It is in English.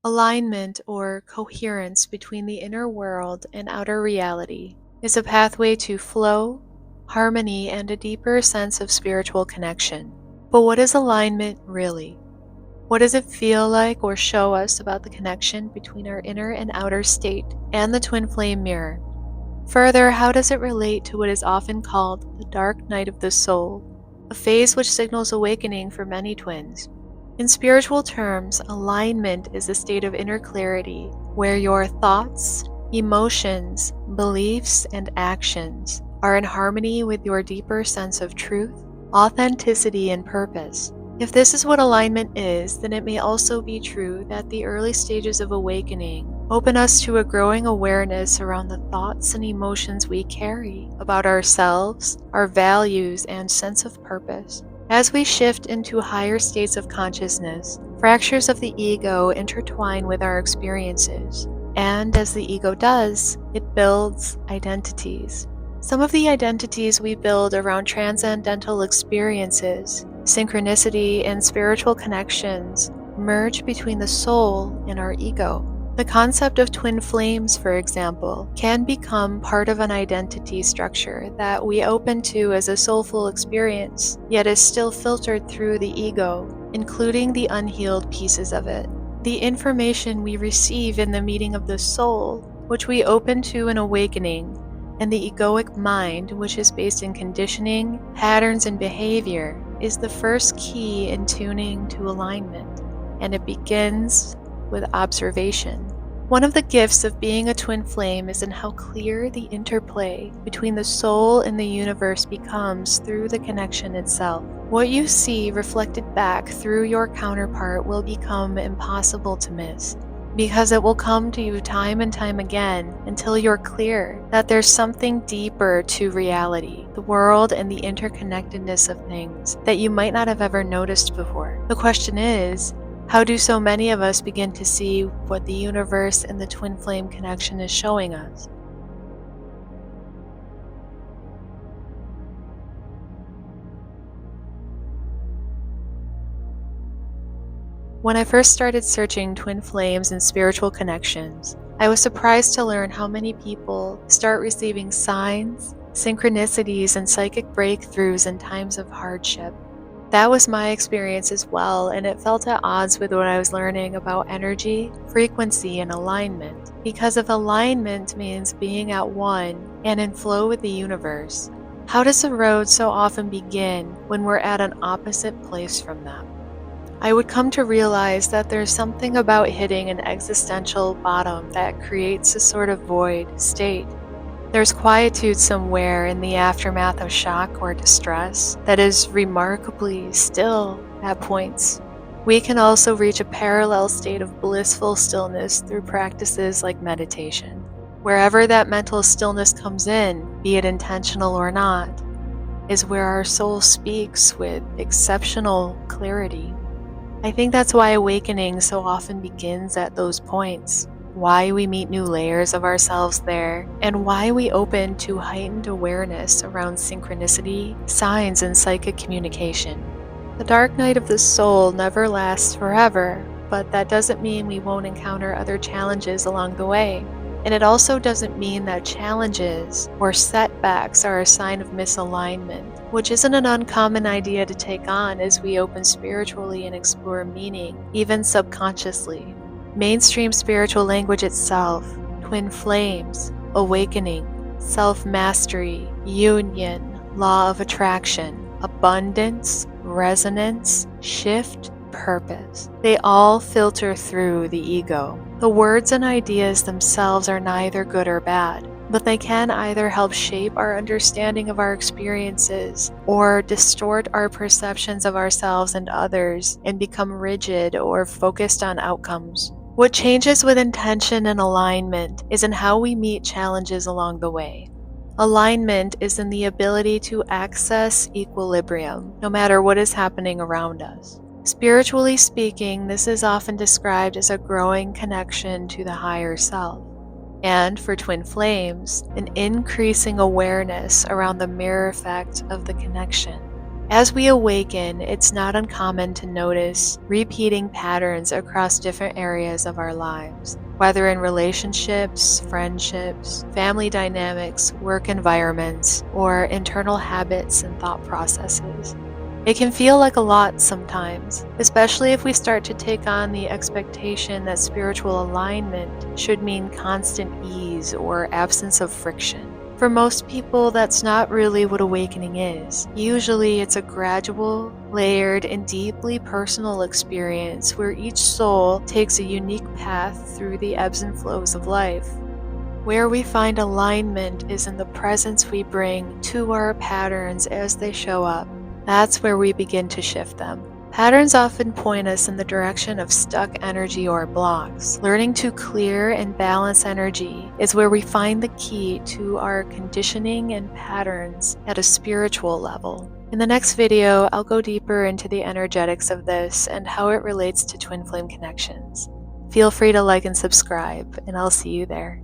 Alignment or coherence between the inner world and outer reality is a pathway to flow, harmony, and a deeper sense of spiritual connection. But what is alignment really? What does it feel like or show us about the connection between our inner and outer state and the twin flame mirror? Further, how does it relate to what is often called the dark night of the soul, a phase which signals awakening for many twins? In spiritual terms, alignment is a state of inner clarity where your thoughts, emotions, beliefs, and actions are in harmony with your deeper sense of truth, authenticity, and purpose. If this is what alignment is, then it may also be true that the early stages of awakening open us to a growing awareness around the thoughts and emotions we carry about ourselves, our values, and sense of purpose. As we shift into higher states of consciousness, fractures of the ego intertwine with our experiences, and as the ego does, it builds identities. Some of the identities we build around transcendental experiences, synchronicity, and spiritual connections merge between the soul and our ego. The concept of twin flames, for example, can become part of an identity structure that we open to as a soulful experience, yet is still filtered through the ego, including the unhealed pieces of it. The information we receive in the meeting of the soul, which we open to an awakening, and the egoic mind, which is based in conditioning, patterns, and behavior, is the first key in tuning to alignment, and it begins with observation. One of the gifts of being a twin flame is in how clear the interplay between the soul and the universe becomes through the connection itself. What you see reflected back through your counterpart will become impossible to miss, because it will come to you time and time again until you're clear that there's something deeper to reality, the world, and the interconnectedness of things that you might not have ever noticed before. The question is, how do so many of us begin to see what the universe and the twin flame connection is showing us? When I first started searching twin flames and spiritual connections, I was surprised to learn how many people start receiving signs, synchronicities, and psychic breakthroughs in times of hardship. That was my experience as well, and it felt at odds with what I was learning about energy, frequency, and alignment. Because if alignment means being at one and in flow with the universe, how does the road so often begin when we're at an opposite place from them? I would come to realize that there's something about hitting an existential bottom that creates a sort of void state. There's quietude somewhere in the aftermath of shock or distress that is remarkably still at points. We can also reach a parallel state of blissful stillness through practices like meditation. Wherever that mental stillness comes in, be it intentional or not, is where our soul speaks with exceptional clarity. I think that's why awakening so often begins at those points, why we meet new layers of ourselves there, and why we open to heightened awareness around synchronicity, signs, and psychic communication. The dark night of the soul never lasts forever, but that doesn't mean we won't encounter other challenges along the way. And it also doesn't mean that challenges or setbacks are a sign of misalignment, which isn't an uncommon idea to take on as we open spiritually and explore meaning, even subconsciously. Mainstream spiritual language itself, twin flames, awakening, self-mastery, union, law of attraction, abundance, resonance, shift, purpose. They all filter through the ego. The words and ideas themselves are neither good or bad, but they can either help shape our understanding of our experiences or distort our perceptions of ourselves and others and become rigid or focused on outcomes. What changes with intention and alignment is in how we meet challenges along the way. Alignment is in the ability to access equilibrium, no matter what is happening around us. Spiritually speaking, this is often described as a growing connection to the higher self. And for twin flames, an increasing awareness around the mirror effect of the connection. As we awaken, it's not uncommon to notice repeating patterns across different areas of our lives, whether in relationships, friendships, family dynamics, work environments, or internal habits and thought processes. It can feel like a lot sometimes, especially if we start to take on the expectation that spiritual alignment should mean constant ease or absence of friction. For most people, that's not really what awakening is. Usually, it's a gradual, layered, and deeply personal experience where each soul takes a unique path through the ebbs and flows of life. Where we find alignment is in the presence we bring to our patterns as they show up. That's where we begin to shift them. Patterns often point us in the direction of stuck energy or blocks. Learning to clear and balance energy is where we find the key to our conditioning and patterns at a spiritual level. In the next video, I'll go deeper into the energetics of this and how it relates to twin flame connections. Feel free to like and subscribe, and I'll see you there.